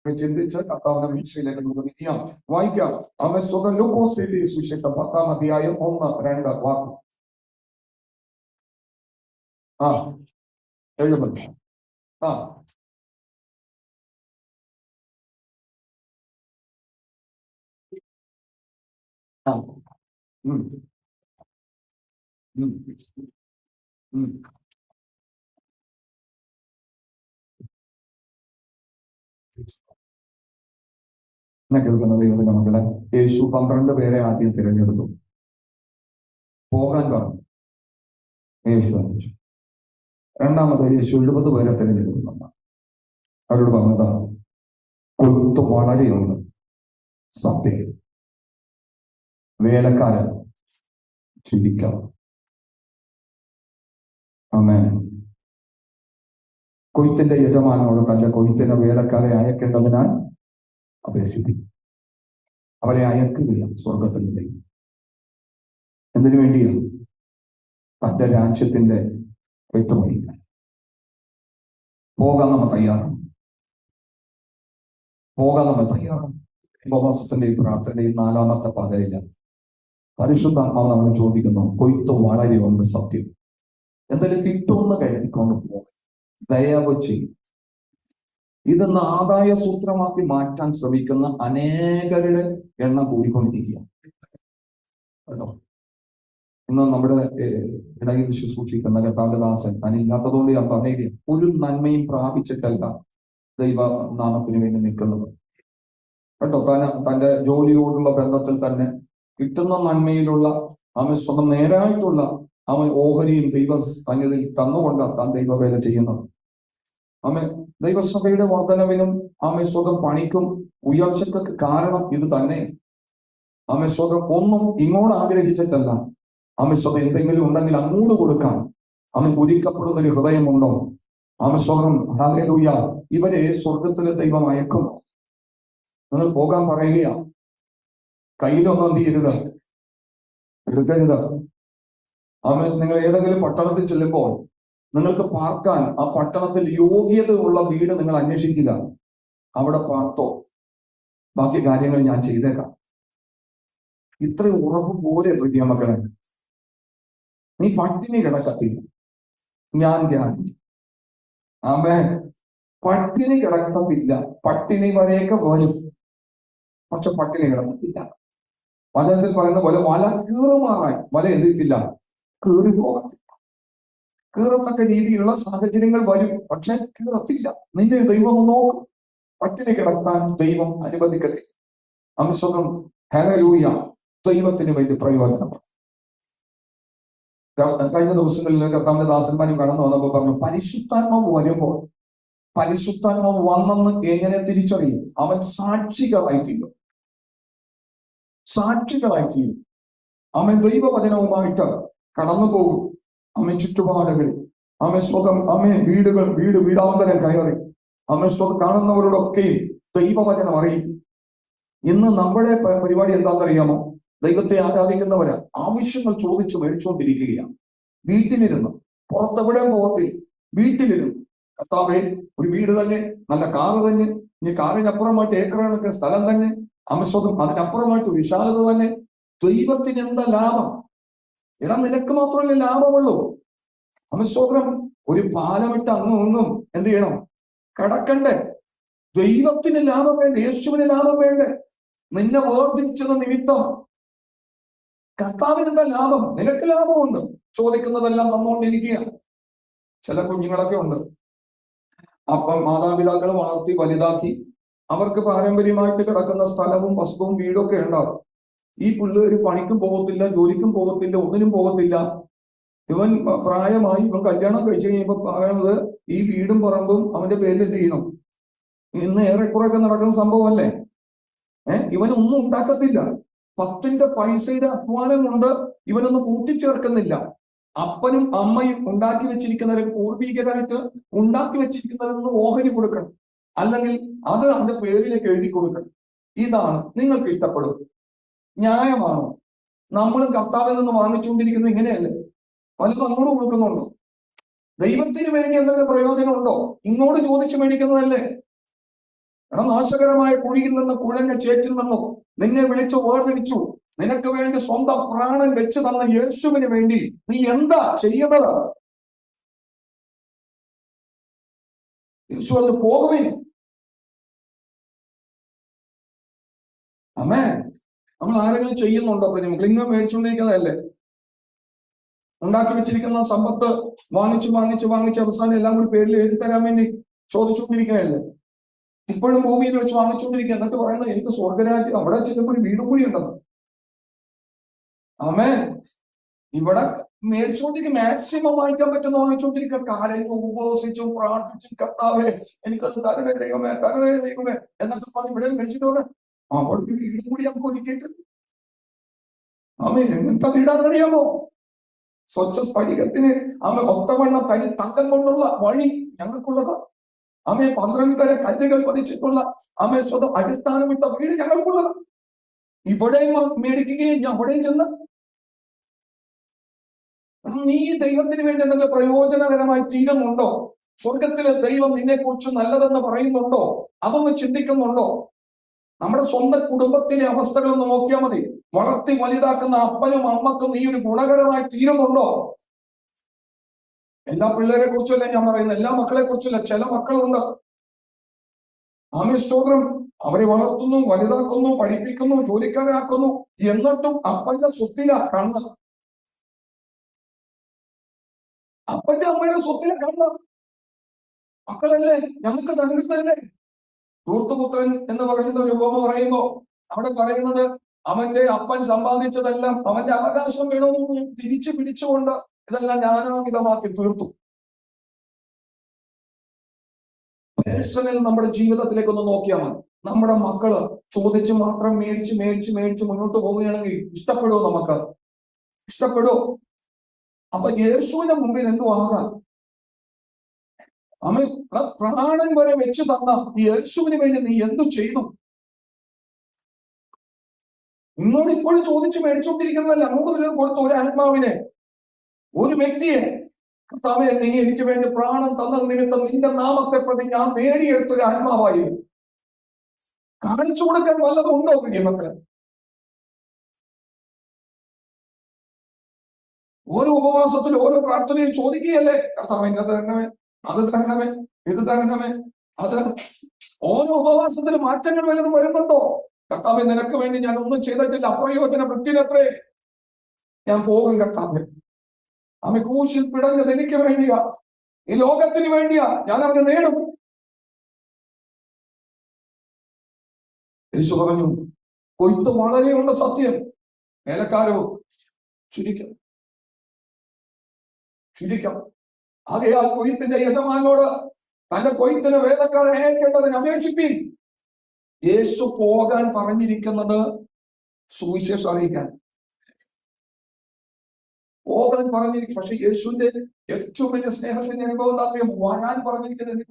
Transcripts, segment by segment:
ചിന്തിച്ച് കർത്താവിന്റെ വീഴ്ചയിലേക്ക് നമുക്ക് തിരിയാം. വായിക്കാം. അവൻ സ്വന്തം ലൂക്കോസ് എഴുതിയ സുവിശേഷം 10-ാം അധ്യായം 1-2 വാക്യം. ആ 70. ആ ആ ഉം ഉം ഉം എന്നെ കേൾക്കുന്ന ദൈവത്തിന്റെ മക്കളെ, യേശു 12 പേരെ ആദ്യം തിരഞ്ഞെടുത്തു. പോകാൻ പറഞ്ഞു. യേശു അയച്ചു. രണ്ടാമത് യേശു 70 പേരെ തിരഞ്ഞെടുക്കുന്നുണ്ട്. അവരോട് പറഞ്ഞതാ, കൊയ്ത്ത് വളരെയുണ്ട്, സത്യം, വേലക്കാരൻ ചുരുക്കം. ആമേൻ. കൊയ്ത്തിന്റെ യജമാനോട് തന്റെ കൊയ്ത്തിന് വേലക്കാരെ അയക്കേണ്ടതിനാൽ അപേക്ഷിപ്പിക്കും. അവരെ അയക്കുകയാണ് സ്വർഗത്തിൻ്റെ. എന്തിനു വേണ്ടിയാണ്? തന്റെ രാജ്യത്തിന്റെ കൊയ്ത്തുമണിക്കാൻ. പോകാൻ നമ്മൾ തയ്യാറാണ്. പോകാൻ നമ്മൾ തയ്യാറാണ്. ഉപവാസത്തിന്റെയും പ്രാർത്ഥനയും 4-ാമത്തെ പകയില്ല പരിശുദ്ധാത്മാവ് നമ്മൾ ചോദിക്കുന്നു, കൊയ്ത്ത് വളരെയുണ്ട്, സത്യം, എന്തെങ്കിലും കിട്ടുമെന്ന് കരുതിക്കൊണ്ട് പോകും. ദയവ് ചെയ്യും. ഇതെന്ന് ആദായ സൂത്രമാക്കി മാറ്റാൻ ശ്രമിക്കുന്ന അനേകരുടെ എണ്ണം കൂടിക്കൊണ്ടിരിക്കുക കേട്ടോ. ഇന്ന് നമ്മുടെ ഇടയിൽ ശുശ്രൂഷിക്കുന്ന കർത്താവിന്റെ ദാസൻ അതില്ലാത്തതുകൊണ്ട് ഞാൻ പറയുക, ഒരു നന്മയും പ്രാപിച്ചിട്ടല്ല ദൈവനാമത്തിന് വേണ്ടി നിൽക്കുന്നത് കേട്ടോ. തന്റെ ജോലിയോടുള്ള ബന്ധത്തിൽ തന്നെ കിട്ടുന്ന നന്മയിലുള്ള അവൻ സ്വന്തം നേരായിട്ടുള്ള അവൻ ഓഹരിയും ദൈവ സന്നിധിയിൽ തന്നുകൊണ്ട് താൻ ദൈവവേല ചെയ്യുന്നത്. അവൻ ദൈവസഭയുടെ വർധനവിനും അവൻ സ്വന്തം പണിക്കും ഉയർച്ചയ്ക്ക് കാരണം ഇത് തന്നെ. അവൻ സ്വന്തം ഒന്നും ഇങ്ങോട്ട് ആഗ്രഹിച്ചിട്ടല്ല. അവൻ സ്വന്തം എന്തെങ്കിലും ഉണ്ടെങ്കിൽ അങ്ങോട്ട് കൊടുക്കാൻ അവൻ ഒരുക്കപ്പെടുന്ന ഒരു ഹൃദയമുണ്ടോ? അവൻ സ്വന്തം ഹല്ലേലൂയ, ഇവരെ സ്വർഗത്തിലെ ദൈവം അയക്കും. നിങ്ങൾ പോകാൻ പറയുക, കയ്യിലൊന്നും തീരുക എടുക്കരുത്. അവൻ നിങ്ങൾ ഏതെങ്കിലും പട്ടണത്തിൽ ചെല്ലുമ്പോൾ നിങ്ങൾക്ക് പാർക്കാൻ ആ പട്ടണത്തിൽ യോഗ്യത ഉള്ള വീട് നിങ്ങൾ അന്വേഷിക്കുക. അവിടെ പാർത്തോ, ബാക്കി കാര്യങ്ങൾ ഞാൻ ചെയ്തേക്കാം. ഇത്രയും ഉറപ്പ് പോലെ പ്രിയ മക്കളെ, നീ പട്ടിണി കിടക്കത്തില്ല, ഞാൻ ഗ്യാരണ്ടി. ആമേൻ. പട്ടിണി കിടക്കത്തില്ല. പട്ടിണി വരെയൊക്കെ വരും, പക്ഷെ പട്ടിണി കിടക്കത്തില്ല. വചനത്തിൽ പറയുന്ന പോലെ വല കീറുമാറാൻ വല എന്തിട്ടില്ല, കീറി പോകത്തില്ല. കീറത്തക്ക രീതിയിലുള്ള സാഹചര്യങ്ങൾ വരും, പക്ഷെ കീറത്തില്ല. നിന്നെ ദൈവം നോക്കും. പട്ടിണി കിടത്താൻ ദൈവം അനുവദിക്കത്തില്ല. അംശം ഹല്ലേലൂയ, ദൈവത്തിന് വേണ്ടി പ്രയോജനം. കഴിഞ്ഞ ദിവസങ്ങളിൽ കർത്താവിന്റെ ദാസന്മാരും കടന്നു വന്നപ്പോൾ പറഞ്ഞു, പരിശുദ്ധാത്മാവ് വരുമ്പോൾ, പരിശുദ്ധാത്മാവ് വന്നെന്ന് എങ്ങനെ തിരിച്ചറിയും? അവൻ സാക്ഷികളായി തീരും. സാക്ഷികളായി തീരും. അവൻ ദൈവവചനവുമായിട്ട് കടന്നു പോകും. അമ്മ ചുറ്റുപാടുകളിൽ അമ്മ സ്വതം അമ്മ വീടാന്തരം കയറി അമ്മ സ്വതം കാണുന്നവരോടൊക്കെയും ദൈവവചനം അറിയും. ഇന്ന് നമ്മുടെ പരിപാടി എന്താണെന്നറിയാമോ? ദൈവത്തെ ആരാധിക്കുന്നവര് ആവശ്യങ്ങൾ ചോദിച്ചു മേടിച്ചുകൊണ്ടിരിക്കുകയാണ്. വീട്ടിലിരുന്ന്, പുറത്തെവിടെ പോകത്തില്ല, വീട്ടിലിരുന്ന് കർത്താവേ ഒരു വീട് തന്നെ, നല്ല കാറ് തന്നെ, ഇനി കാറിനപ്പുറമായിട്ട് ഏക്കറൊക്കെ സ്ഥലം തന്നെ, അംശം അതിനപ്പുറമായിട്ട് വിശാലത തന്നെ. ദൈവത്തിന് എന്താ ലാഭം? എടാ, നിനക്ക് മാത്രമല്ലേ ലാഭമുള്ളൂ. അംശോത്രം ഒരു പാലമിട്ട് അങ്ങും എന്ത് ചെയ്യണം? കടക്കണ്ടേ? ദൈവത്തിന് ലാഭം വേണ്ടേ? യേശുവിന് ലാഭം വേണ്ടേ? നിന്നെ വേർതിരിച്ചത് നിമിത്തം കർത്താവിന് എന്താ ലാഭം? നിനക്ക് ലാഭമുണ്ട്. ചോദിക്കുന്നതെല്ലാം തന്നുകൊണ്ടിരിക്കുക. ചില കുഞ്ഞുങ്ങളൊക്കെ ഉണ്ട്, അപ്പം മാതാപിതാക്കൾ വളർത്തി വലുതാക്കി അവർക്ക് പാരമ്പര്യമായിട്ട് കിടക്കുന്ന സ്ഥലവും വസ്തുവും വീടും ഒക്കെ ഉണ്ടാവും. ഈ പിള്ളേര് പണിക്കും പോകത്തില്ല, ജോലിക്കും പോകത്തില്ല, ഒന്നിനും പോകത്തില്ല. ഇവൻ പ്രായമായി, ഇവൻ കല്യാണം കഴിച്ചു കഴിഞ്ഞപ്പോ പറയുന്നത് ഈ വീടും പറമ്പും അവന്റെ പേരിൽ എന്ത് ചെയ്യണം? ഇന്ന് ഏറെക്കുറെയൊക്കെ നടക്കുന്ന സംഭവമല്ലേ? ഇവനൊന്നും ഉണ്ടാക്കത്തില്ല. 10ന്റെ പൈസയുടെ അധ്വാനം കൊണ്ട് ഇവനൊന്നും കൂട്ടിച്ചേർക്കുന്നില്ല. അപ്പനും അമ്മയും ഉണ്ടാക്കി വെച്ചിരിക്കുന്നവരെ പൂർവികരായിട്ട് ഉണ്ടാക്കി വെച്ചിരിക്കുന്നവരൊന്ന് ഓഹരി കൊടുക്കണം, അല്ലെങ്കിൽ അത് അവന്റെ പേരിലേക്ക് എഴുതി കൊടുക്കണം. ഇതാണ് നിങ്ങൾക്ക് ഇഷ്ടപ്പെടും. ന്യായമാണോ? നമ്മൾ കർത്താവിൽ നിന്ന് വാങ്ങിച്ചുകൊണ്ടിരിക്കുന്നത് ഇങ്ങനെയല്ലേ? പലതും അങ്ങോട്ട് കൊടുക്കുന്നുണ്ടോ? ദൈവത്തിന് വേണ്ടി എന്തെങ്കിലും പ്രയോജനം ഉണ്ടോ? ഇങ്ങോട്ട് ചോദിച്ചു മേടിക്കുന്നതല്ലേ? എടാ, നാശകരമായ കുഴിയിൽ നിന്ന് കുഴഞ്ഞ ചേറ്റിൽ നിന്നു നിന്നെ വിളിച്ചു വേർതിരിച്ചു നിനക്ക് വേണ്ടി സ്വന്തം പ്രാണൻ വെച്ച് തന്ന യേശുവിന് വേണ്ടി നീ എന്താ ചെയ്യുന്നത്? യേശു അത് പോകുവേ. അമ്മേ, നമ്മൾ ആരെങ്കിലും ചെയ്യുന്നുണ്ടോ? നമ്മൾ ഇങ്ങനെ മേടിച്ചുകൊണ്ടിരിക്കുന്നതല്ലേ? ഉണ്ടാക്കി വെച്ചിരിക്കുന്ന സമ്പത്ത് വാങ്ങിച്ച് അവസാനം എല്ലാം കൂടി പേരിൽ എഴുതി തരാൻ വേണ്ടി ചോദിച്ചുകൊണ്ടിരിക്കുകയല്ലേ? ഇപ്പോഴും ഭൂമിയിൽ വെച്ച് വാങ്ങിച്ചുകൊണ്ടിരിക്കുക. എന്നിട്ട് പറയുന്നത് എനിക്ക് സ്വർഗരാജ്യം അവിടെ ചെല്ലുമ്പോൾ ഒരു വീടും കൂടി ഉണ്ടെന്ന്. ആമേ, ഇവിടെ മേടിച്ചുകൊണ്ടിരിക്കുക, മാക്സിമം വാങ്ങിക്കാൻ പറ്റുന്ന വാങ്ങിച്ചുകൊണ്ടിരിക്കുക. കാലയും ഉപവസിച്ചും പ്രാർത്ഥിച്ചും കർത്താവേ എനിക്കത് തരണേ ദൈവമേ, തരണേ ദൈവമേ എന്നൊക്കെ പറഞ്ഞ് ഇവിടെ മേടിച്ചിട്ട് അവിടെ വീടും കൂടി നമുക്ക് ഒരുക്കിയിട്ട് ആമേ, എങ്ങനത്തെ വീടാണെന്നറിയാമോ? സ്വച്ഛ സ്ഫടികത്തിന് ഒത്തവണ്ണം തനി തങ്കം കൊണ്ടുള്ള വഴി ഞങ്ങൾക്കുള്ളതാ. 12 കല്ലുകൾ പതിച്ചിട്ടുള്ള സ്വന്തം അടിസ്ഥാനമിട്ട വീട് ഞങ്ങൾക്കുള്ളതാ. ഇവിടെയും മേടിക്കുകയും ഞാൻ അവിടെയും ചെന്ന് നീ ദൈവത്തിന് വേണ്ടി എന്തെങ്കിലും പ്രയോജനകരമായി തീരുന്നുണ്ടോ? സ്വർഗത്തിലെ ദൈവം നിന്നെ കുറിച്ച് നല്ലതെന്ന് പറയുന്നുണ്ടോ? അതൊന്ന് ചിന്തിക്കുന്നുണ്ടോ? നമ്മുടെ സ്വന്തം കുടുംബത്തിലെ അവസ്ഥകളൊന്ന് നോക്കിയാൽ മതി. വളർത്തി വലുതാക്കുന്ന അപ്പനും അമ്മക്കും നീ ഒരു ഗുണകരമായി തീരുന്നുണ്ടോ? എല്ലാ പിള്ളേരെ കുറിച്ചല്ല ഞാൻ പറയുന്നത്, എല്ലാ മക്കളെ കുറിച്ചല്ല. ചില മക്കളുണ്ട് സ്തോത്രം, അവരെ വളർത്തുന്നു, വലുതാക്കുന്നു, പഠിപ്പിക്കുന്നു, ജോലിക്കാരാക്കുന്നു, എന്നിട്ടും അപ്പന്റെ സ്വത്തില കണ്ണ്, അപ്പന്റെ അമ്മയുടെ സ്വത്തില കണ്ണ്. മക്കളല്ലേ, ഞങ്ങൾക്ക് തന്നിട്ടല്ലേ. ധൂർത്തപുത്രൻ എന്ന് പറയുന്ന ഒരു ഉപമ പറയുമ്പോ അവിടെ പറയുന്നത് അവന്റെ അപ്പൻ സമ്പാദിച്ചതെല്ലാം അവന്റെ അവകാശം വേണമെന്ന് തിരിച്ചു പിടിച്ചുകൊണ്ട് ഇതെല്ലാം ജ്ഞാനാവിധമാക്കി തീർത്തു. പേഴ്സണൽ നമ്മുടെ ജീവിതത്തിലേക്ക് ഒന്ന് നോക്കിയാൽ മതി. നമ്മുടെ മക്കള് ചോദിച്ച് മാത്രം മേടിച്ച് മുന്നോട്ട് പോവുകയാണെങ്കിൽ ഇഷ്ടപ്പെടുമോ? നമുക്ക് ഇഷ്ടപ്പെടുമോ? അപ്പൊ യേശുവിന്റെ മുമ്പിൽ എന്തോ ആകാം. അവൻ പ്രാണൻ വരെ വെച്ച് തന്ന യേശുവിന് വേണ്ടി നീ എന്തു ചെയ്തു? ഇന്നോട് ഇപ്പോഴും ചോദിച്ച് മേടിച്ചുകൊണ്ടിരിക്കുന്നതല്ല. അങ്ങോട്ട് കൊടുത്ത ഒരു ആത്മാവിനെ, ഒരു വ്യക്തിയെ, കർത്താവേ നീ എനിക്ക് വേണ്ടി പ്രാണൻ തന്ന നിമിത്തം നിന്റെ നാമത്തെ പ്രതി ഞാൻ നേടിയെടുത്തൊരു ആത്മാവായി കാണിച്ചു കൊടുക്കാൻ വല്ലതും ഉണ്ടോ മക്കളെ? ഓരോ ഉപവാസത്തിൽ ഓരോ പ്രാർത്ഥനയും ചോദിക്കുകയല്ലേ, കർത്താവേ ഇത് തരണമേ, അത് തരണമേ, ഇത് തരണമേ, അത്. ഓരോ ഉപവാസത്തിന് മാറ്റങ്ങൾ വല്ലതും വരുന്നുണ്ടോ? കർത്താവെ നിനക്ക് വേണ്ടി ഞാൻ ഒന്നും ചെയ്തിട്ടില്ല, അപ്രയോജന വൃത്തിനത്രേ ഞാൻ പോകും കർത്താവെ. ക്രൂശിൽ പിടഞ്ഞത് എനിക്ക് വേണ്ടിയാ, ഈ ലോകത്തിന് വേണ്ടിയാ, ഞാൻ അവനെ നേടും. യേശു പറഞ്ഞു കൊയ്ത്ത് വളരെയുണ്ട്, സത്യം, വേലക്കാരോ ചുരുക്കം. ആകയാൽ കൊയ്ത്തിന്റെ യജമാനോട് തന്റെ കൊയ്ത്തിന് വേലക്കാരെ അയക്കേണ്ടതിന് അപേക്ഷിപ്പിൻ. യേശു പോകാൻ പറഞ്ഞിരിക്കുന്നത് സുവിശേഷം അറിയിക്കാൻ പോകാൻ പറഞ്ഞിരിക്കും. പക്ഷെ യേശുവിന്റെ ഏറ്റവും വലിയ സ്നേഹത്തിന്റെ അനുഭവം എന്താ അറിയാമോ? വരാൻ പറഞ്ഞിരിക്കുന്നത്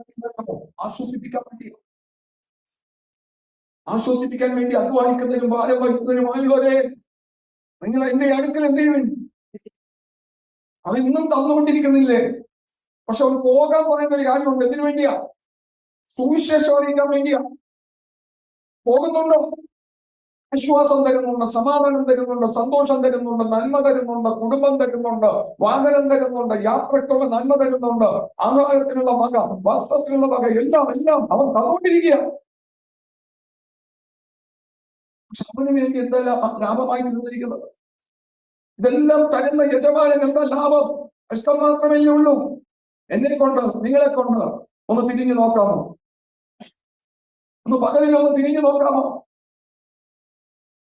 ആശ്വസിപ്പിക്കാൻ വേണ്ടി അധ്വാനിക്കുന്നതിനും ഭാരം വഹിക്കുന്നതിനുമായുള്ളവരെ നിങ്ങൾ എന്റെ അടുക്കൽ എന്ത് ചെയ്യും? അവൻ ഇന്നും തന്നുകൊണ്ടിരിക്കുന്നില്ലേ? പക്ഷെ അവൻ പോകാൻ പറയുന്ന ഒരു കാര്യമുണ്ട്. എന്തിനു വേണ്ടിയാ? സുവിശേഷം അറിയിക്കാൻ വേണ്ടിയാ. പോകുന്നുണ്ടോ? വിശ്വാസം തരുന്നുണ്ട്, സമാധാനം തരുന്നുണ്ട്, സന്തോഷം തരുന്നുണ്ട്, നന്മ തരുന്നുണ്ട്, കുടുംബം തരുന്നുണ്ട്, വാഹനം തരുന്നുണ്ട്, യാത്രയ്ക്കുള്ള നന്മ തരുന്നുണ്ട്, ആഹാരത്തിനുള്ള വക, വസ്ത്രത്തിനുള്ള വക, എല്ലാം അവൻ തന്നുകൊണ്ടിരിക്കുക. അവന് വേണ്ടി എന്തെല്ലാം ലാഭമായി തീർന്നിരിക്കുന്നത്? ഇതെല്ലാം തരുന്ന യജമാനൻ എന്താ ലാഭം? ഇഷ്ടം മാത്രമല്ലേ ഉള്ളൂ. എന്നെ കൊണ്ട്, നിങ്ങളെ കൊണ്ട് ഒന്ന് തിരിഞ്ഞു നോക്കാമോ? ഒന്ന് പകലിലൊന്ന് തിരിഞ്ഞു നോക്കാമോ?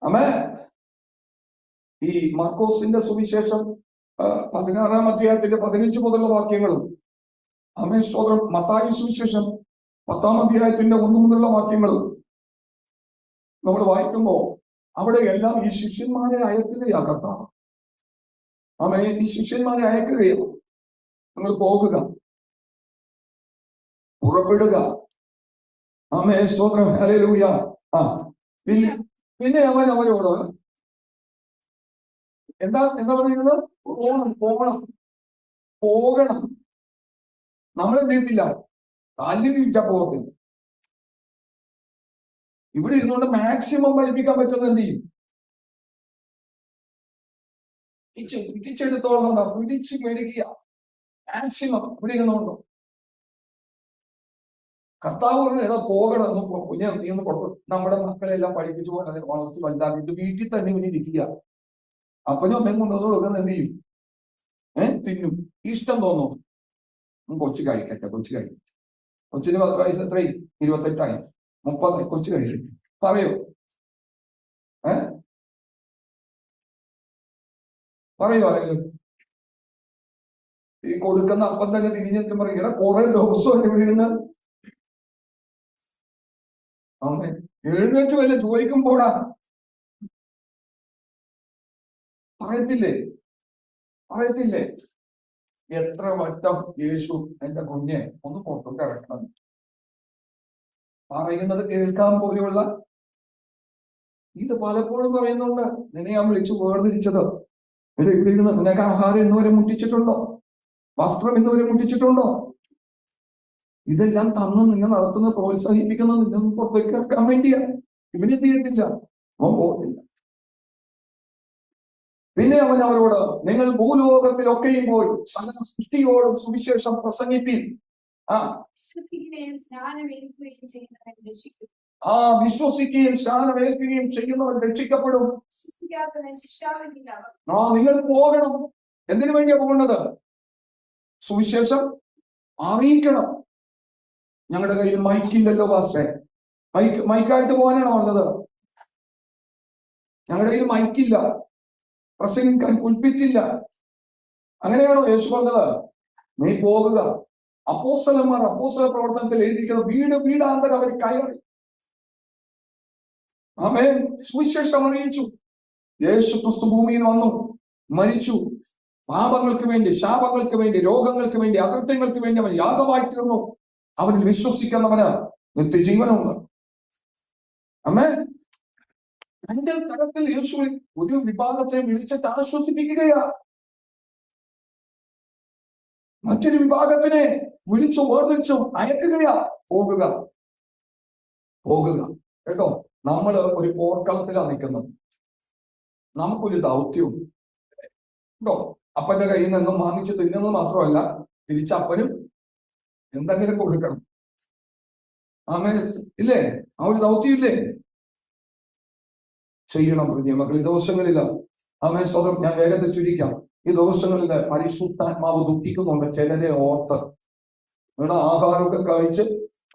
ആമേൻ. ഈ മാർക്കോസിന്റെ സുവിശേഷം 16-ാം അധ്യായത്തിന്റെ 15 മുതലുള്ള വാക്യങ്ങളും, ആമേൻ സ്തോത്രം, മത്തായി സുവിശേഷം 10-ാം അധ്യായത്തിന്റെ 1 മുതലുള്ള വാക്യങ്ങളും നമ്മൾ വായിക്കുമ്പോ അവിടെ എല്ലാം ഈ ശിഷ്യന്മാരെ അയക്കുകയാ കർത്താവ്. ആമേൻ. ഈ ശിഷ്യന്മാരെ അയക്കുകയാണ്, നിങ്ങൾ പോകുക, പുറപ്പെടുക. ആമേൻ സ്തോത്രം, ഹല്ലേലൂയ. പിന്നെ അവൻ അവരോട് എന്താ പറയുന്നത്? പോകണം. നമ്മളെന്ത് ചെയ്യത്തില്ല? കാലിന് പിടിച്ചാ പോകത്തില്ല. ഇവിടെ ഇരുന്നുകൊണ്ട് മാക്സിമം ഫലിപ്പിക്കാൻ പറ്റുന്ന എന്ത് ചെയ്യും? പിടിച്ചെടുത്തോളം പിടിച്ച് മേടിക്കുക മാക്സിമം ഇവിടെ ഇരുന്നുകൊണ്ടോ. കർത്താവ് പറഞ്ഞു ഏതാ പോകണം, കുഞ്ഞെ നീ ഒന്ന് കൊടുക്കും. നമ്മുടെ മക്കളെല്ലാം പഠിപ്പിച്ചു പോലെ അത് വളർത്തി വലുതാക്കിയിട്ട് വീട്ടിൽ തന്നെ ഇങ്ങനെ ഇരിക്കുക. അപ്പനും അമ്മയും കൊണ്ടുവന്ന് കൊടുക്കുന്ന എന്ത് ചെയ്യും? തിന്നും. ഇഷ്ടം തോന്നും, കൊച്ചു കഴിക്കട്ടെ, കൊച്ചു കഴിക്കട്ടെ. കൊച്ചിന് 10 വയസ്സ് എത്രയും 28ആയി 30 കൊച്ചു കഴിക്കട്ടെ പറയോ? പറയോ ആരെങ്കിലും? ഈ കൊടുക്കുന്ന അപ്പം തന്നെ തിരിഞ്ഞിട്ട് പറയും കുറെ ദിവസം ഇവിടെ ഇരുന്ന് അമ്മ എഴുന്നേറ്റ് വല്ല ചോദിക്കുമ്പോഴാ പറയത്തില്ലേ? പറയത്തില്ലേ? എത്ര വട്ടം യേശു എന്റെ കുഞ്ഞെ ഒന്ന് പുറത്തോട്ട് ഇറക്കണം പറയുന്നത് കേൾക്കാൻ പോലെയുള്ള ഇത് പലപ്പോഴും പറയുന്നുണ്ട്. നിന്നെ ഞാൻ വിളിച്ചു വേർതിരിച്ചത് ഇവിടെ ഇരുന്ന് നിനക്ക് ആഹാരം ഇന്നുവരെ മുട്ടിച്ചിട്ടുണ്ടോ? വസ്ത്രം ഇന്നുവരെ മുട്ടിച്ചിട്ടുണ്ടോ? ഇതെല്ലാം തന്നു നിന്നെ നടത്തുന്ന പ്രോത്സാഹിപ്പിക്കുന്നത് നിന്നെ പുറത്തേക്ക് ഇറക്കാൻ വേണ്ടിയാ. ഇവന് ചെയ്യത്തില്ല, അവൻ പോകത്തില്ല. പിന്നെ അവൻ അവരോട്, നിങ്ങൾ ഭൂലോകത്തിലൊക്കെയും പോയി സകല സൃഷ്ടിയോടും സുവിശേഷം പ്രസംഗിപ്പീൻ. വിശ്വസിക്കുകയും സ്നാനമേൽക്കുകയും ചെയ്യുന്നവൻ രക്ഷിക്കപ്പെടും. നിങ്ങൾ പോകണം. എന്തിനു വേണ്ടിയാ പോകേണ്ടത്? സുവിശേഷം അറിയിക്കണം. ഞങ്ങളുടെ കയ്യിൽ മൈക്കില്ലല്ലോ പാസ്റ്റേ. മൈക്കായിട്ട് പോകാനാണോ പറഞ്ഞത്? ഞങ്ങളുടെ കയ്യിൽ മൈക്കില്ല, പ്രസംഗിക്കാൻ കുൽപ്പിച്ചില്ല. അങ്ങനെയാണോ യേശു പറഞ്ഞത്? നീ പോകുക. അപ്പോസ്തലന്മാർ അപ്പോസ്തല പ്രവർത്തനത്തിൽ എഴുതിയിരിക്കുന്നത് വീട് വീടാന്തരം അവർ കയറി ആമേൻ സുവിശേഷം അറിയിച്ചു. യേശു ക്രിസ്തു ഭൂമിയിൽ വന്നു, മരിച്ചു, പാപങ്ങൾക്ക് വേണ്ടി, ശാപങ്ങൾക്ക് വേണ്ടി, രോഗങ്ങൾക്ക് വേണ്ടി, അകൃത്യങ്ങൾക്ക് വേണ്ടി അവൻ യാഗമായിത്തീർന്നു. അവനിൽ വിശ്വസിക്കുന്നവന് നിത്യജീവനുണ്ട്. ആമേൻ. രണ്ട് തരത്തിൽ യേശു ഒരു വിഭാഗത്തെ വിളിച്ചിട്ട് ആശ്വസിപ്പിക്കുകയാ, മറ്റൊരു വിഭാഗത്തിനെ വിളിച്ചു വേർതിരിച്ചു അയക്കുകയാ. പോകുക, പോകുക. കേട്ടോ, നമ്മള് ഒരു പോർക്കളത്തിലാ നിൽക്കുന്നത്. നമുക്കൊരു ദൗത്യവും കേട്ടോ. അപ്പന്റെ കയ്യിൽ നിന്നും വാങ്ങിച്ച് തിന്നുന്നത് മാത്രമല്ല, തിരിച്ചപ്പനും എന്തെങ്കിലും കൊടുക്കണം. അങ്ങനെ ഇല്ലേ? ആ ഒരു ദൗത്യം ഇല്ലേ? ചെയ്യണം പ്രിയ മക്കൾ. ഈ ദിവസങ്ങളില് ആമേൻ സ്വതം ഞാൻ വേഗത്തിൽ ചുരുക്കാം. ഈ ദിവസങ്ങളില് പരിശുദ്ധാത്മാവ് ദുഃഖിക്കുന്നുണ്ട് ചിലരെ ഓർത്ത്. ഇവിടെ ആഹാരമൊക്കെ കഴിച്ച്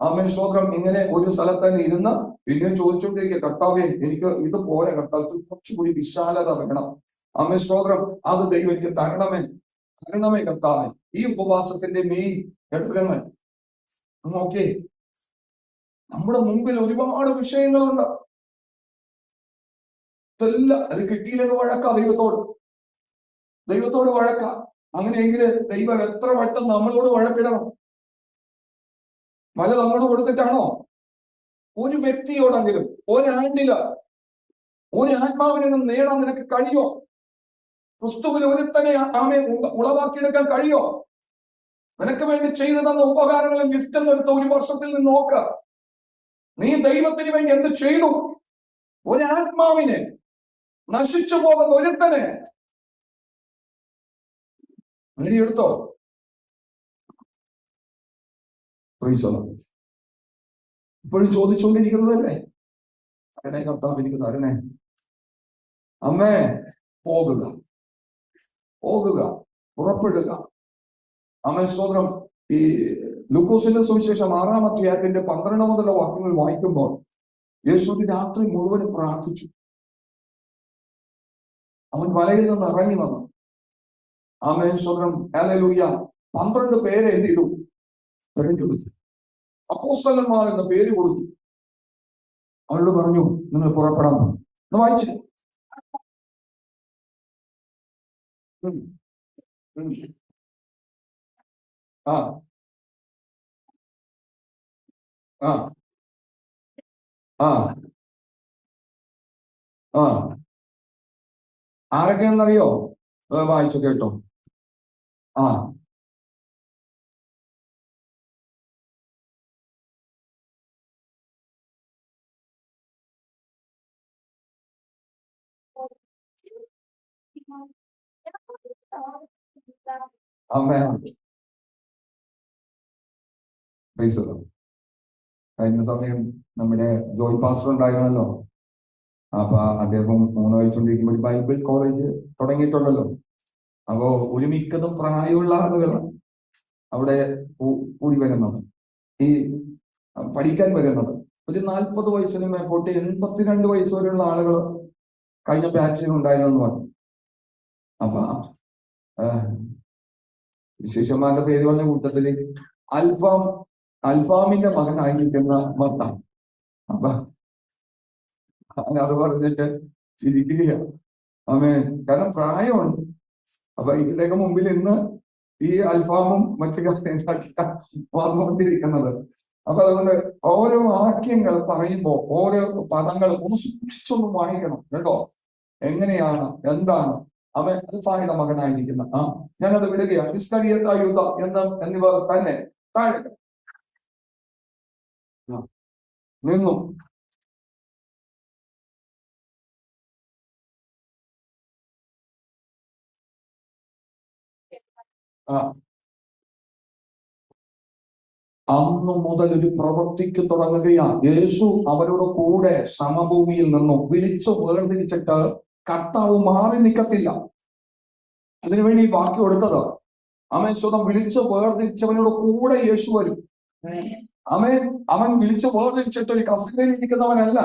ആമേൻ സ്വതം ഇങ്ങനെ ഒരു സ്ഥലത്ത് തന്നെ ഇരുന്ന് പിന്നെയും ചോദിച്ചുകൊണ്ടിരിക്കുക, കർത്താവേ എനിക്ക് ഇത് പോലെ കർത്താവ് കുറച്ചുകൂടി വിശാലത വേണം. ആമേൻ സ്തോത്രം. അത് ദൈവം എനിക്ക് തരണമേ കർത്താവേ. ഈ ഉപവാസത്തിന്റെ മെയിൻ ഘടകങ്ങൾ നോക്കേ, നമ്മുടെ മുമ്പിൽ ഒരുപാട് വിഷയങ്ങളുണ്ട്. ഇതെല്ലാം അത് കിട്ടിയില്ലെങ്കിൽ വഴക്കാ ദൈവത്തോട് വഴക്കാ. അങ്ങനെയെങ്കിൽ ദൈവം എത്ര വട്ടം നമ്മളോട് വഴക്കിടണം? മല നമ്മോട് കൊടുത്തിട്ടാണോ? ഒരു വ്യക്തിയോടെങ്കിലും ഒരാണ്ടില് ഒരു ആത്മാവിനെ നേടാൻ നിനക്ക് കഴിയോ? ക്രിസ്തുവിൽ ഒരുത്തനെ ആമേ ഉളവാക്കിയെടുക്കാൻ കഴിയോ? നിനക്ക് വേണ്ടി ചെയ്തു തന്ന ഉപകാരങ്ങളും ലിസ്റ്റ് എടുത്ത ഒരു വർഷത്തിൽ നിന്ന് നോക്ക. നീ ദൈവത്തിന് വേണ്ടി എന്ത് ചെയ്തു? ഒരാത്മാവിനെ, നശിച്ചു പോകുന്ന ഒരുത്തനെ നേടിയെടുത്തോ? ഇപ്പോഴും ചോദിച്ചുകൊണ്ടിരിക്കുന്നതല്ലേ? തരണേ കർത്താവ്, എനിക്ക് തരണേ. അമ്മേ, പോകുക, പുറപ്പെടുക. അമ്മേ സ്തോത്രം. ഈ ലൂക്കോസിന്റെ സുവിശേഷം 6-ാം അധ്യായത്തിന്റെ 12 മുതലുള്ള വാക്യങ്ങൾ വായിക്കുമ്പോൾ യേശു രാത്രി മുഴുവനും പ്രാർത്ഥിച്ചു. അവൻ വലയിൽ നിന്ന് ഇറങ്ങി വന്നു. ആമേൻ സ്തോത്രം. ഹല്ലേലൂയ. 12 പേരെ എന്ത് ചെയ്തു? തെരഞ്ഞെടുത്തു. അപ്പോസ്തലന്മാർ എന്ന പേര് കൊടുത്തു. അവരോട് പറഞ്ഞു, നിങ്ങൾ പുറപ്പെടാൻ. ഒന്ന് വായിച്ചു. ആ ആ ആ ആ ആരൊക്കെയാണെന്നറിയോ? വായിച്ചു കേട്ടോ. ആ അമ്മേ പ്രൈസ് ദി ലോർഡ്. കഴിഞ്ഞ സമയം നമ്മുടെ ജോയ് പാസ്റ്റർ ഉണ്ടായിരുന്നല്ലോ. അപ്പൊ അദ്ദേഹം മൂന്നാഴ്ചകൊണ്ടിരിക്കുമ്പോൾ ഒരു ബൈബിൾ കോളേജ് തുടങ്ങിയിട്ടുണ്ടല്ലോ. അപ്പോ ഒരു മിക്കതും പ്രായമുള്ള ആളുകളാണ് അവിടെ കൂടി വരുന്നത്, ഈ പഠിക്കാൻ വരുന്നത്. ഒരു 40 വയസ്സിന് മേപ്പോട്ട് 82 വയസ്സ് വരെയുള്ള ആളുകൾ കഴിഞ്ഞ ബാച്ചിൽ ഉണ്ടായിരുന്നു പറഞ്ഞു. അപ്പൊ വിശേഷന്മാരുടെ പേര് പറഞ്ഞ കൂട്ടത്തില് അൽഫാമിന്റെ മകനായിരിക്കുന്ന മത്താൻ. അപ്പൊ അത് പറഞ്ഞിട്ട് ചിരിക്കുക. കാരണം പ്രായമുണ്ട്. അപ്പൊ ഇതിന്റെയൊക്കെ മുമ്പിൽ ഇന്ന് ഈ അൽഫാമും മറ്റു കാര്യങ്ങളൊക്കെ വന്നുകൊണ്ടിരിക്കുന്നത്. അപ്പൊ അതുകൊണ്ട് ഓരോ വാക്യങ്ങൾ പറയുമ്പോ ഓരോ പദങ്ങൾ ഒന്ന് സൂക്ഷിച്ചൊന്ന് വായിക്കണം കേട്ടോ. എങ്ങനെയാണ്, എന്താണ് അവൻ അൽഫായുടെ മകനായിരിക്കുന്ന ഞാനത് വിടുകയാണ്. ഇസ്കറിയത്ത യൂദ എന്നിവർ തന്നെ താഴെ നിന്നു. അന്നു മുതൽ ഒരു പ്രവൃത്തിക്ക് തുടങ്ങുകയാണ്. യേശു അവരുടെ കൂടെ സമഭൂമിയിൽ നിന്നും വിളിച്ചു വേർതിരിച്ചിട്ട് കർത്താവ് മാറി നിൽക്കത്തില്ല. അതിനുവേണ്ടി വാക്യം കൊടുത്തത്. സ്വതം വിളിച്ചു വേർതിരിച്ചവനോട് കൂടെ യേശു വരും. അവൻ വിളിച്ചു വേർതിരിച്ചിട്ട് ഒരു കസേരയിൽ ഇരിക്കുന്നവനല്ല.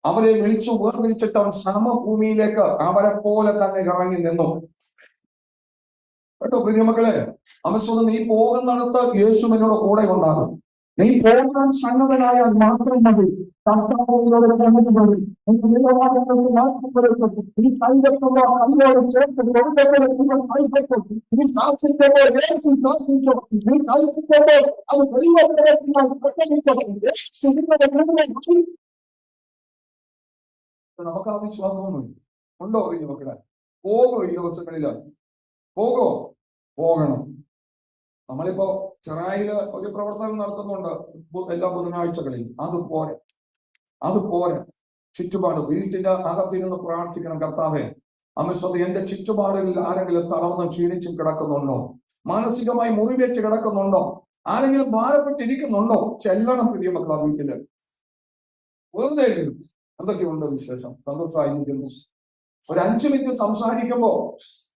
അവരെ വിളിച്ചു വേർതിരിച്ചിട്ട് അവൻ സമഭൂമിയിലേക്ക് അവരെ പോലെ തന്നെ ഇറങ്ങി നിന്നു. കേട്ടോ പ്രിയമക്കളെ, സ്വതം നീ പോകുന്നിടത്ത് യേശു എന്നോട് കൂടെ ഉണ്ടാകും. നീ പോകാൻ സന്നദ്ധനായാൽ മാത്രം മതി. നമുക്ക് ആ വിശ്വാസമൊന്നും ഉണ്ടോ പ്രിയമക്കളെ? പോകോ ഈ ദിവസങ്ങളില്? പോകോ? പോകണം. നമ്മളിപ്പോ ചെറായില് ഒരു പ്രവർത്തനം നടത്തുന്നുണ്ട് എല്ലാ ബുധനാഴ്ചകളിൽ. അത് പോരെ. ചുറ്റുപാട് വീട്ടിന്റെ അകത്തിരുന്ന് പ്രാർത്ഥിക്കണം. കർത്താവേ, അമസ്വത എന്റെ ചുറ്റുപാടുകളിൽ ആരെങ്കിലും തളർന്ന് ക്ഷീണിച്ചും കിടക്കുന്നുണ്ടോ? മാനസികമായി മുറിവേറ്റ് കിടക്കുന്നുണ്ടോ? ആരെങ്കിലും ഭാരപ്പെട്ടിരിക്കുന്നുണ്ടോ? ചെല്ലണം പ്രിയമക്കളാ വീട്ടില്. വെറുതെ എന്തൊക്കെയുണ്ട് വിശേഷം? സന്തോഷമായിരിക്കുന്നു. ഒരു 5 മിനിറ്റ് സംസാരിക്കുമ്പോ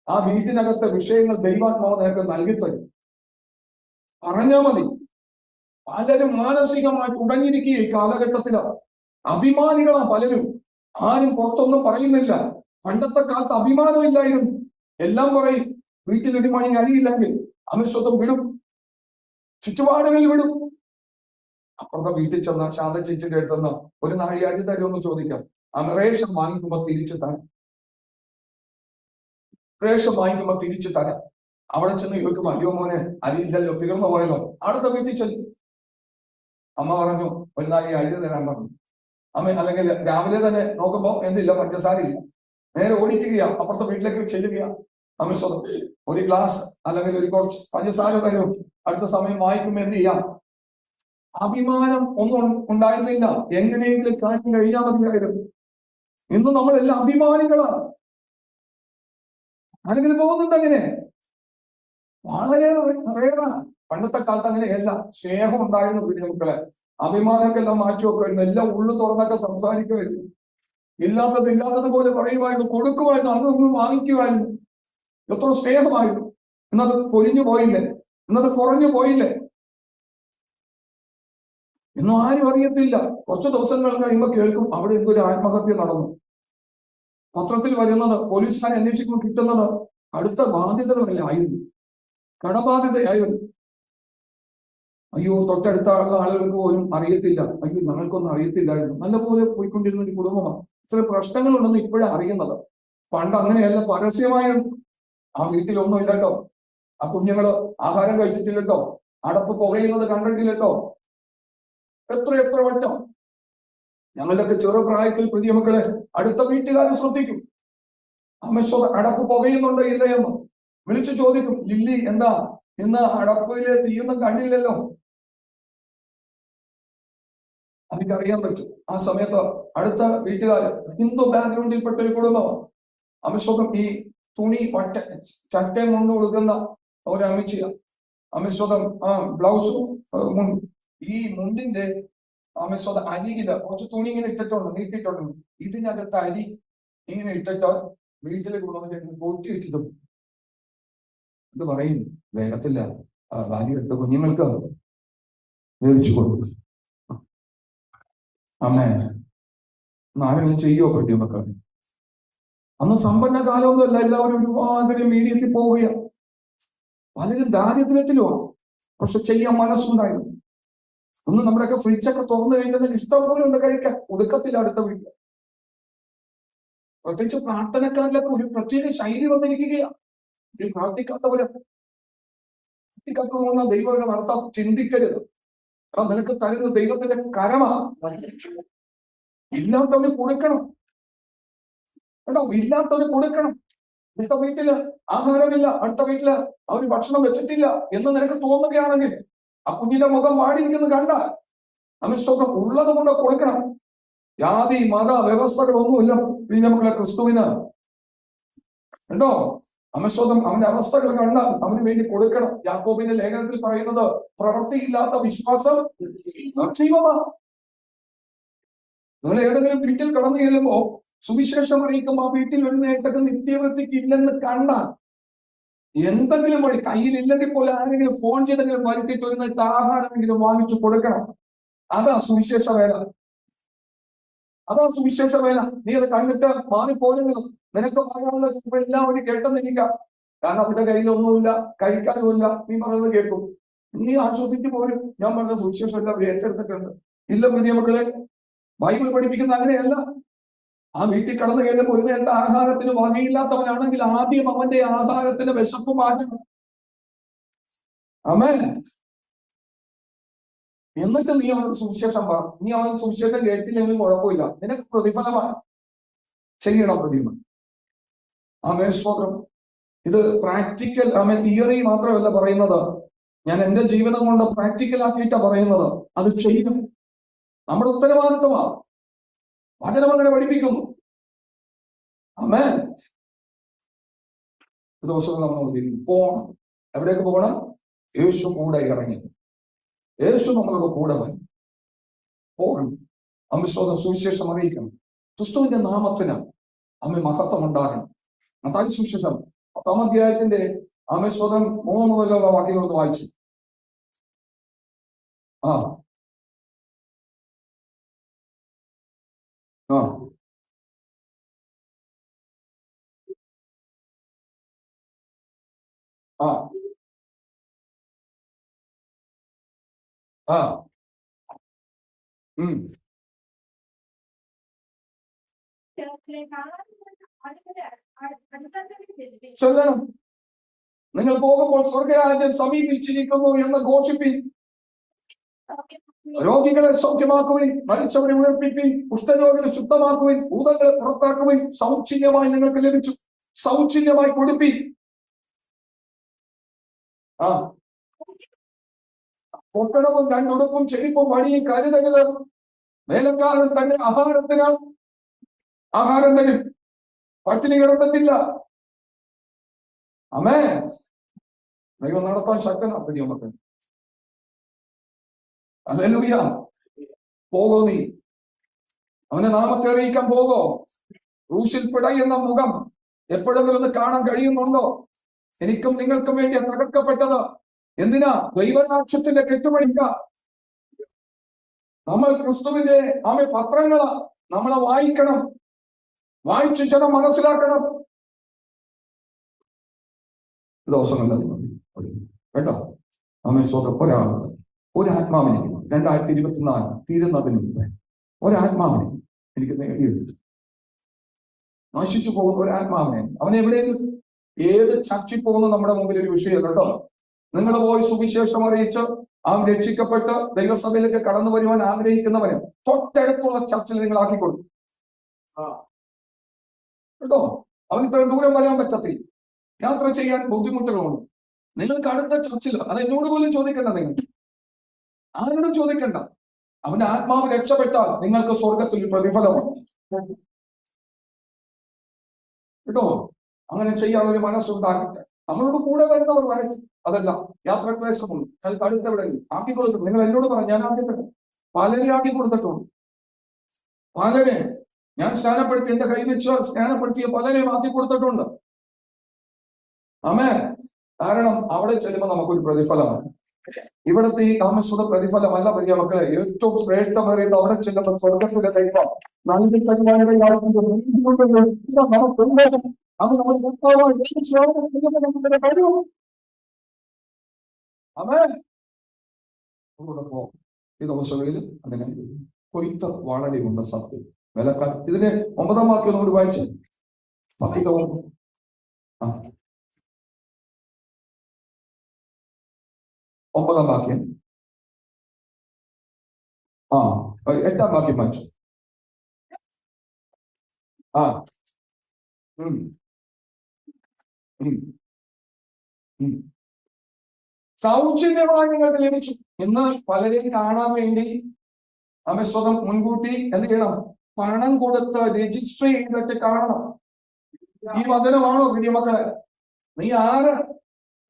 ആ വീട്ടിനകത്തെ വിഷയങ്ങൾ ദൈവാത്മാവ് നിനക്ക് നൽകിത്തരും. പറഞ്ഞാൽ മതി. പലരും മാനസികമായിട്ട് ഉടഞ്ഞിരിക്കുക ഈ കാലഘട്ടത്തില്. അഭിമാനികളാ പലരും. ആരും പുറത്തൊന്നും പറയുന്നില്ല. പണ്ടത്തെ കാലത്ത് അഭിമാനമില്ലായിരുന്നു. എല്ലാം പറയും. വീട്ടിലൊരു മണി അരിയില്ലെങ്കിൽ അമിശ്വതം വിടും, ചുറ്റുപാടുകളിൽ വിടും. അപ്പുറത്തെ വീട്ടിൽ ചെന്ന ശാന്ത ചേച്ചിന്റെ അടുത്തുനിന്ന് ഒരു നാഴി അരി തരുമെന്ന് ചോദിക്കാം. റേഷൻ വാങ്ങിക്കുമ്പോ തിരിച്ചു തരാം. തിരിച്ചു തരാം. അവിടെ ചെന്ന് ചോദിക്കും, അയ്യോ മോനെ അരിയില്ലല്ലോ, തീർന്നു പോയല്ലോ. അടുത്ത വീട്ടിൽ ചെല്ലും. അമ്മ പറഞ്ഞു ഒരു നാഴി അരി തരാൻ പറഞ്ഞു. അല്ലെങ്കിൽ രാവിലെ തന്നെ നോക്കുമ്പോ എന്തില്ല, പഞ്ചസാരയില്ല. നേരെ ഓടിക്കുകയാ, അപ്പുറത്തെ വീട്ടിലേക്ക് ചെല്ലുകയാ. സ്വതം ഒരു ഗ്ലാസ് അല്ലെങ്കിൽ ഒരു കുറച്ച് പഞ്ചസാര തരും. അടുത്ത സമയം വായിക്കുമ്പോ എന്ത് ചെയ്യാം? അഭിമാനം ഒന്നും ഉണ്ടായിരുന്നില്ല. എങ്ങനെയെങ്കിലും കാര്യം കഴിയാൻ മതിയായിരുന്നു. ഇന്ന് നമ്മളെല്ലാം അഭിമാനികളാണ്. ആരെങ്കിലും പോകുന്നുണ്ട് അങ്ങനെ? വളരെ റേറാണ്. പണ്ടത്തെ കാലത്ത് അങ്ങനെയല്ല. സ്നേഹം ഉണ്ടായിരുന്നു കുഞ്ഞുമക്കളെ. അഭിമാനമൊക്കെല്ലാം മാറ്റി വെക്കുമായിരുന്നു. എല്ലാം ഉള്ളു തുറന്നൊക്കെ സംസാരിക്കുമായിരുന്നു. ഇല്ലാത്തത് പോലെ പറയുമായിരുന്നു, കൊടുക്കുമായിരുന്നു, അതൊന്നും വാങ്ങിക്കുമായിരുന്നു. എത്ര സ്നേഹമായിരുന്നു. ഇന്നത് പൊലിഞ്ഞു പോയില്ലേ? ഇന്നത് കുറഞ്ഞു പോയില്ലേ? ഇന്നും ആരും അറിയത്തില്ല. കുറച്ച് ദിവസങ്ങൾ കഴിയുമ്പോൾ കേൾക്കും അവിടെ എന്തൊരു ആത്മഹത്യ നടന്നു. പത്രത്തിൽ വരുന്നത്, പോലീസുകാരെ അന്വേഷിക്കുമ്പോൾ കിട്ടുന്നത് അടുത്ത ബാധ്യതകളല്ല ആയിരുന്നു, കടബാധ്യതയായിരുന്നു. അയ്യോ, തൊട്ടടുത്ത ആളുകൾക്ക് പോലും അറിയത്തില്ല. അയ്യോ, ഞങ്ങൾക്കൊന്നും അറിയത്തില്ലായിരുന്നു. നല്ലപോലെ പോയിക്കൊണ്ടിരുന്ന ഒരു കുടുംബമാണ്. ഇത്ര പ്രശ്നങ്ങളുണ്ടെന്ന് ഇപ്പോഴാണ് അറിയുന്നത്. പണ്ട് അങ്ങനെയല്ല, പരസ്യമായിരുന്നു. ആ വീട്ടിലൊന്നും ഇല്ലട്ടോ, ആ കുഞ്ഞുങ്ങള് ആഹാരം കഴിച്ചിട്ടില്ലട്ടോ, അടപ്പ് പുകയുന്നത് കണ്ടിട്ടില്ലട്ടോ. എത്ര വട്ടം ഞങ്ങളുടെയൊക്കെ ചെറുപ്രായത്തിൽ പ്രിയമക്കളെ അടുത്ത വീട്ടുകാരെ ശ്രദ്ധിക്കും. അടപ്പ് പുകയുന്നുണ്ടോ ഇല്ലയെന്ന് വിളിച്ചു ചോദിക്കും. ലില്ലി, എന്താ ഇന്ന് അടപ്പിലെ തീയൊന്നും കണ്ടില്ലല്ലോ? എനിക്കറിയാൻ പറ്റും. ആ സമയത്ത് അടുത്ത വീട്ടുകാര് ഹിന്ദു ബാക്ക്ഗ്രൗണ്ടിൽപ്പെട്ട ഒരു കുടുംബമാണ്. ഈ തുണി ചട്ടയും കൊണ്ട് കൊടുക്കുന്ന ഒരു അമ്മച്ചിയ. അമ്മസ്വതം ബ്ലൗസും മുണ്ട്. ഈ മുണ്ടിന്റെ അമ്മസ്വതം അരികില് കുറച്ച് തുണി ഇങ്ങനെ ഇട്ടിട്ടുണ്ട്, നീട്ടിയിട്ടുണ്ട്. ഇതിനകത്ത് അരി ഇങ്ങനെ ഇട്ടിട്ട് വീട്ടിലേക്ക് കൊണ്ടുവന്നിട്ട് പൊട്ടി വെച്ചിട്ട് ഇത് പറയും വേഗത്തില്ല ഭാര്യ എടുത്ത് കുഞ്ഞുങ്ങൾക്ക് വേവിച്ചു കൊടുക്കും. അമ്മേ ആരെങ്കിലും ചെയ്യോ പറ്റിയൊക്കെ? അന്ന് സമ്പന്ന കാലമൊന്നുമല്ല, എല്ലാവരും ഒരുമാതിരി മീഡിയത്തിൽ പോവുക, പലരും ദാരിദ്ര്യത്തിലുമാണ്. പക്ഷെ ചെയ്യാൻ മനസ്സുണ്ടായിരുന്നു. ഒന്ന് നമ്മുടെയൊക്കെ ഫ്രിഡ്ജൊക്കെ തുറന്നു കഴിഞ്ഞാൽ ഇഷ്ടം പോലെ ഉണ്ട് കഴിക്കാൻ. ഒടുക്കത്തില്ല അടുത്ത വീട്ടിൽ. പ്രത്യേകിച്ച് പ്രാർത്ഥനക്കാരിലൊക്കെ ഒരു പ്രത്യേക ശൈലി വന്നിരിക്കുകയാണ്. പ്രാർത്ഥിക്കാത്തവര് പ്രാർത്ഥിക്കാത്തത് ദൈവം നടത്താൻ ചിന്തിക്കരുത്. നിനക്ക് തരുന്ന ദൈവത്തിന്റെ കരമാണ്. ഇല്ലാത്തവന് കൊടുക്കണം കേട്ടോ, ഇല്ലാത്തവന് കൊടുക്കണം. അടുത്ത വീട്ടില് ആഹാരമില്ല, അടുത്ത വീട്ടില് അവര് ഭക്ഷണം വെച്ചിട്ടില്ല എന്ന് നിനക്ക് തോന്നുകയാണെങ്കിൽ ആ കുഞ്ഞിന്റെ മുഖം വാടിയിരിക്കുന്നത് കണ്ടാൽ അമിഷ്ടം ഉള്ളത് കൊണ്ട് കൊടുക്കണം. ജാതി മത വ്യവസ്ഥകളൊന്നുമില്ല മക്കളെ ക്രിസ്തുവിന് ഉണ്ടോ. അമിശ്വതം അവന്റെ അവസ്ഥകൾ കണ്ടാൽ അവന് വേണ്ടി കൊടുക്കണം. യാക്കോബിന്റെ ലേഖനത്തിൽ പറയുന്നത് പ്രവൃത്തിയില്ലാത്ത വിശ്വാസം നിർജീവമാണ്. നിങ്ങൾ ഏതെങ്കിലും വീട്ടിൽ കടന്നു ചെല്ലുമ്പോ സുവിശേഷം അറിയിക്കും ആ വീട്ടിൽ ഒരു നേരത്തൊക്കെ നിത്യവൃത്തിക്ക് ഇല്ലെന്ന് കണ്ടാൽ എന്തെങ്കിലും വഴി കയ്യിലില്ലെങ്കിൽ പോലെ ആരെങ്കിലും ഫോൺ ചെയ്തെങ്കിലും വരുത്തിയിട്ട് ഒരു നേരത്തെ ആഹാരമെങ്കിലും വാങ്ങിച്ചു കൊടുക്കണം. അതാ സുവിശേഷ വേല, അതാ സുവിശേഷ വേല. നീ അത് കണ്ടിട്ട് മാറിപ്പോലെങ്കിലും നിനക്ക് പറയാനുള്ള ചിലപ്പോൾ എല്ലാവരും കേട്ടെന്നിരിക്കാം. കാരണം അവരുടെ കയ്യിലൊന്നുമില്ല, കഴിക്കാനുമില്ല. നീ പറയുന്നത് കേൾക്കും, നീ ആശ്വസിച്ച് പോലും ഞാൻ പറഞ്ഞ സുവിശേഷം എല്ലാം ഏറ്റെടുത്തിട്ടുണ്ട്. ഇല്ല പ്രിയ മക്കളെ, ബൈബിൾ പഠിപ്പിക്കുന്ന അങ്ങനെയല്ല. ആ വീട്ടിൽ കടന്നു കയറുമ്പോൾ ഒരു നേരത്തെ ആഹാരത്തിന് വകയില്ലാത്തവനാണെങ്കിൽ ആദ്യം അവന്റെ ആഹാരത്തിന് വിശപ്പ് മാറ്റണം. ആമേൻ. എന്നിട്ട് നീ അവനോട് സുവിശേഷം പറ. നീ അവൻ സുവിശേഷം കേട്ടില്ലെങ്കിലും കുഴപ്പമില്ല, നിനക്ക് പ്രതിഫലമാണ്. ചെയ്യണം പ്രതിഫലം. ആമേൻ, സ്തോത്രം. ഇത് പ്രാക്ടിക്കൽ, ആമേൻ, തിയറി മാത്രമല്ല പറയുന്നത്. ഞാൻ എന്റെ ജീവിതം കൊണ്ട് പ്രാക്ടിക്കൽ ആക്കിയിട്ടാ പറയുന്നത്. അത് ചെയ്യണം, നമ്മുടെ ഉത്തരവാദിത്വമാണ്. വചനം അങ്ങനെ പഠിപ്പിക്കുന്നു. ആമേൻ. ദിവസവും നമ്മൾ പോകണം. എവിടേക്ക് പോകണം? യേശു കൂടെ ഇറങ്ങി, യേശു നമ്മളുടെ കൂടെ വരും. പോകണം. അമിശ്വതം സുവിശേഷം അറിയിക്കണം. ക്രിസ്തുവിന്റെ നാമത്തിന് അമ്മ മഹത്വം ഉണ്ടാകണം. മത്തായി സുവിശേഷം 10-ാം അധ്യായത്തിന്റെ അമിശ്വതം 3 മുതലുള്ള വാക്യങ്ങളൊന്ന് വായിച്ചു. ആ ആ ആ ആ ചൊല്ലണം. നിങ്ങൾ പോകുമ്പോൾ സ്വർഗരാജ്യം സമീപിച്ചിരിക്കുന്നു എന്ന് ഘോഷിപ്പിൻ. രോഗികളെ സൗഖ്യമാക്കുവിൻ, മരിച്ചവരെ ഉയർപ്പിപ്പിൻ, കുഷ്ഠരോഗികളെ ശുദ്ധമാക്കുവിൻ, ഭൂതങ്ങളെ പുറത്താക്കുവിൻ. സൗജന്യമായി നിങ്ങൾക്ക് ലഭിച്ചു, സൗജന്യമായി കൊടുപ്പിൻ. ആ പൊട്ടണവും 2 ഉടുപ്പും ചെരിപ്പും വഴിയും കരുതരുത്. വേലക്കാരൻ തന്റെ ആഹാരത്തിന് ആഹാരം തരും, പട്ടിണി കിടക്കത്തില്ല. അമേ, ദൈവം നടത്താൻ ശക്തനാ പ്രിയ മക്കൾ. ഹല്ലേലൂയ. പോകോ, നീ അവന്റെ നാമത്തെ അറിയിക്കാൻ പോകോ. ക്രൂശിൽ പിടയുന്ന മുഖം എപ്പോഴെങ്കിലും ഒന്ന് കാണാൻ കഴിയുന്നുണ്ടോ? എനിക്കും നിങ്ങൾക്കും വേണ്ടി തകർക്കപ്പെട്ടത് എന്തിനാ? ദൈവരാജ്യത്തിന്റെ കെട്ടുപണിക്ക. നമ്മൾ ക്രിസ്തുവിന്റെ പത്രങ്ങള് നമ്മളെ വായിക്കണം, വായിച്ചു ജനം മനസ്സിലാക്കണം. ദിവസമല്ല കേട്ടോ. സ്വതം ഒരാത്മാവിനെ 2024 തീരുന്നതിന് മുമ്പ് ഒരാത്മാവിനെ എനിക്ക് നേടിയെടുത്തു. നശിച്ചു പോകുന്ന ഒരാത്മാവിനെ, അവൻ എവിടെയെങ്കിലും ഏത് ചർച്ചിൽ പോകുന്നു നമ്മുടെ മുമ്പിൽ ഒരു വിഷയം കേട്ടോ. നിങ്ങൾ പോയി സുവിശേഷം അറിയിച്ച് അവൻ രക്ഷിക്കപ്പെട്ട് ദൈവസഭയിലേക്ക് കടന്നു വരുവാൻ ആഗ്രഹിക്കുന്നവന് തൊട്ടടുത്തുള്ള ചർച്ചിൽ നിങ്ങൾ ആക്കിക്കൊള്ളു കേട്ടോ. അവൻ ഇത്രയും ദൂരം വരാൻ പറ്റത്തില്ല, യാത്ര ചെയ്യാൻ ബുദ്ധിമുട്ടുകളുണ്ട്. നിങ്ങൾക്ക് അടുത്ത ചർച്ചിൽ, അത് എന്നോട് പോലും ചോദിക്കണ്ട, നിങ്ങൾ ആരോടും ചോദിക്കണ്ട. അവന്റെ ആത്മാവ് രക്ഷപ്പെട്ടാൽ നിങ്ങൾക്ക് സ്വർഗത്തിൽ പ്രതിഫലമാണ് കേട്ടോ. അങ്ങനെ ചെയ്യാൻ ഒരു മനസ്സുണ്ടാക്കിയിട്ട് നമ്മളോട് കൂടെ വരുന്നവർ വരയ്ക്കും. അതല്ല, യാത്രാക്ലേശമുണ്ട്, ഞങ്ങൾക്ക് അടുത്തെവിടെ ആക്കി കൊടുത്തിട്ടുണ്ട്. നിങ്ങൾ എന്നോട് പറഞ്ഞു, ഞാൻ ആക്കിയിട്ടുണ്ട്, പലരെ ആക്കി കൊടുത്തിട്ടുണ്ട്. പലരെ ഞാൻ സ്നാനപ്പെടുത്തി, എന്റെ കൈവച്ച് സ്നാനപ്പെടുത്തിയ പലരെയും ആക്കി കൊടുത്തിട്ടുണ്ട്. ആമേൻ. കാരണം അവിടെ ചെല്ലുമ്പോൾ നമുക്കൊരു പ്രതിഫലമാണ്. ഇവിടുത്തെ ഈ കാമസുഖ പ്രതിഫലമല്ല പ്രിയ മക്കളെ. ഏറ്റവും ശ്രേഷ്ഠമേറിയത് അവിടെ ചെല്ലുമ്പോൾ സ്വർഗത്തിലെ ദൈവം നല്ല ഈ ദിവസങ്ങളിൽ അങ്ങനെ കൊയ്ത്ത് വളരെയുണ്ട്. സത്യം വിലക്കാർ. ഇതിന്റെ 9-ാം വാക്യം കൂടി വായിച്ച് 9-ാം വാക്യം 8-ാം വാക്യം വായിച്ചു. സൗജന്യമായി നിങ്ങൾക്ക് ലഭിച്ചു. ഇന്ന് പലരെയും കാണാൻ വേണ്ടി സ്വതം മുൻകൂട്ടി എന്ത് ചെയ്യണം? പണം കൊടുത്ത് രജിസ്റ്റർ ചെയ്തിട്ട് കാണണം. ഈ വചനമാണോ പ്രിയ മക്കളെ? നീ ആര്?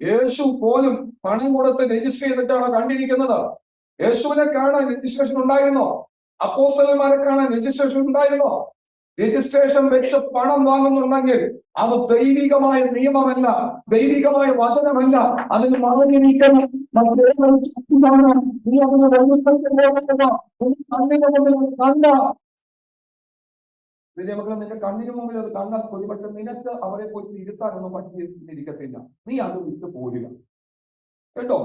യേശു പോലും പണം കൊടുത്ത് രജിസ്റ്റർ ചെയ്തിട്ടാണോ കണ്ടിരിക്കുന്നത്? യേശുവിനെ കാണാൻ രജിസ്ട്രേഷൻ ഉണ്ടായിരുന്നോ? അപ്പോസ്തലന്മാരെ കാണാൻ രജിസ്ട്രേഷൻ ഉണ്ടായിരുന്നോ? രജിസ്ട്രേഷൻ വെച്ച് പണം വാങ്ങുന്നുണ്ടെങ്കിൽ അത് ദൈവികമായ നിയമമല്ല, ദൈവികമായ വചനമല്ല. അതിന് മറിഞ്ഞിരിക്കണം. മക്കളെ, നിന്റെ കണ്ണിന് മുമ്പിൽ അത് കണ്ടാൽ ഒരുപക്ഷെ നിനക്ക് അവരെ പോയി തിരുത്താനൊന്നും പറ്റിയിരിക്കത്തില്ല. നീ അത് വിട്ട് പോരുക കേട്ടോ.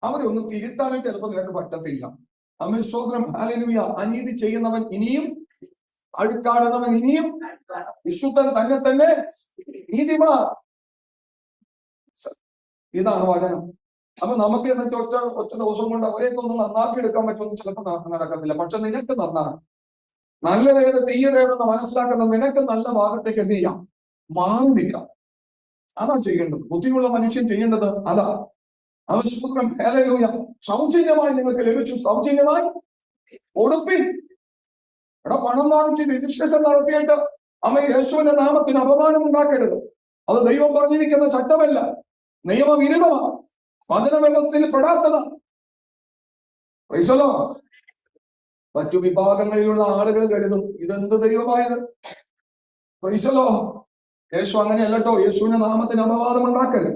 അവരെ ഒന്നും തിരുത്താനും ചിലപ്പോൾ നിനക്ക് പറ്റത്തില്ല. അമ്മ സ്തോത്രം, ഹല്ലേലൂയ. അനീതി ചെയ്യുന്നവൻ ഇനിയും അഴുക്കാടുന്നവൻ ഇനിയും വിശുദ്ധൻ തന്നെ നീതിമാൻ. ഇതാണ് വചനം. അപ്പൊ നമുക്ക് എന്നിട്ട് ഒറ്റ ദിവസം കൊണ്ട് അവരെയൊക്കെ ഒന്ന് നന്നാക്കി എടുക്കാൻ പറ്റുമെന്ന് ചിലപ്പോൾ നടക്കത്തില്ല. പക്ഷെ നിനക്ക് നന്നാണ്. നല്ലതേത് തീയതേതെന്ന് മനസ്സിലാക്കുന്ന നിനക്ക് നല്ല ഭാഗത്തേക്ക് എന്ത് ചെയ്യാം? മാറി നിൽക്കാം. അതാ ചെയ്യേണ്ടത്. ബുദ്ധിയുള്ള മനുഷ്യൻ ചെയ്യേണ്ടത് അതാ. അവൻ സൂത്രം, ഹല്ലേലൂയ. സൗജന്യമായി നിങ്ങൾക്ക് ലഭിച്ചു, സൗജന്യമായി കൊടുപ്പിൻ. പണം വാങ്ങിച്ച് രജിസ്ട്രേഷൻ നടത്തിയിട്ട് യേശുവിന്റെ നാമത്തിന് അപമാനം ഉണ്ടാക്കരുത്. അത് ദൈവം പറഞ്ഞിരിക്കുന്ന ചട്ടമല്ല, നിയമവിരുദ്ധമാണ്, വചന വ്യവസ്ഥയിൽ പെടാത്തതാണ്. മറ്റു വിഭാഗങ്ങളിലുള്ള ആളുകൾ കരുതും ഇതെന്ത് ദൈവമായത്. പ്രൈസലോ. യേശു അങ്ങനെയല്ലോ. യേശുവിന്റെ നാമത്തിന് അപവാദം ഉണ്ടാക്കരുത്.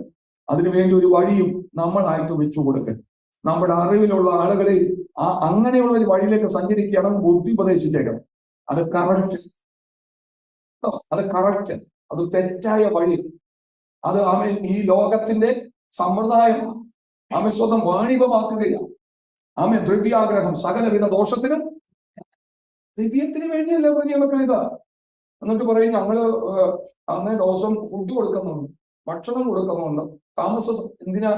അതിനുവേണ്ടി ഒരു വഴിയും നമ്മളായിട്ട് വെച്ചു കൊടുക്കരുത്. നമ്മുടെ അറിവിലുള്ള ആളുകളിൽ അങ്ങനെയുള്ള ഒരു വഴിയിലേക്ക് സഞ്ചരിക്കണം. ബുദ്ധി ഉപദേശിച്ചേക്കണം. അത് കറക്റ്റ്, അത് തെറ്റായ വഴി. അത് ഈ ലോകത്തിന്റെ സമ്പ്രദായം സ്വന്തം വാണിഭമാക്കുകയാണ്. ദ്രവ്യാഗ്രഹം സകലവിധ ദോഷത്തിനും ദിവ്യത്തിന് വേണ്ടിയല്ലേ പ്രിയ മക്കളെ ഇത്. എന്നിട്ട് പറയും ഞങ്ങള് അന്നേ ദിവസം ഫുഡ് കൊടുക്കുന്നുണ്ട്, ഭക്ഷണം കൊടുക്കുന്നുണ്ട്. താമസം എന്തിനാ?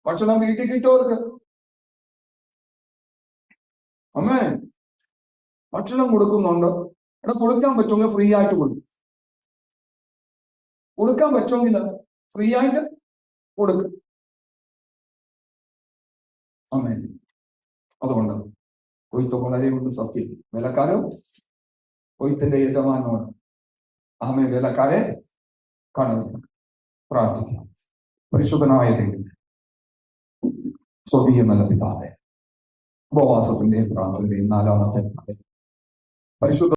ഭക്ഷണം വീട്ടിൽ കിട്ടുമവർക്ക്. അമ്മേ ഭക്ഷണം കൊടുക്കുന്നുണ്ട്. കൊടുക്കാൻ പറ്റുമെങ്കിൽ ഫ്രീ ആയിട്ട് കൊടുക്കും. കൊടുക്കാൻ പറ്റുമെങ്കിൽ ഫ്രീ ആയിട്ട് കൊടുക്കും. അമ്മേ അതുകൊണ്ട് കൊയ്ത്ത് വളരെ കൊണ്ട് സത്യം. വിലക്കാരോ കൊയ്ത്തിന്റെ യജമാനോട് വിലക്കാരെ കാണുന്നു. പ്രാർത്ഥിക്കണം. പരിശുദ്ധനായ ദൈവം, സ്വർഗീയ നല്ല പിതാവേ, ഉപവാസത്തിന്റെയും പ്രാർത്ഥനയുടെയും 4-ാമത്തെ പരിശുദ്ധ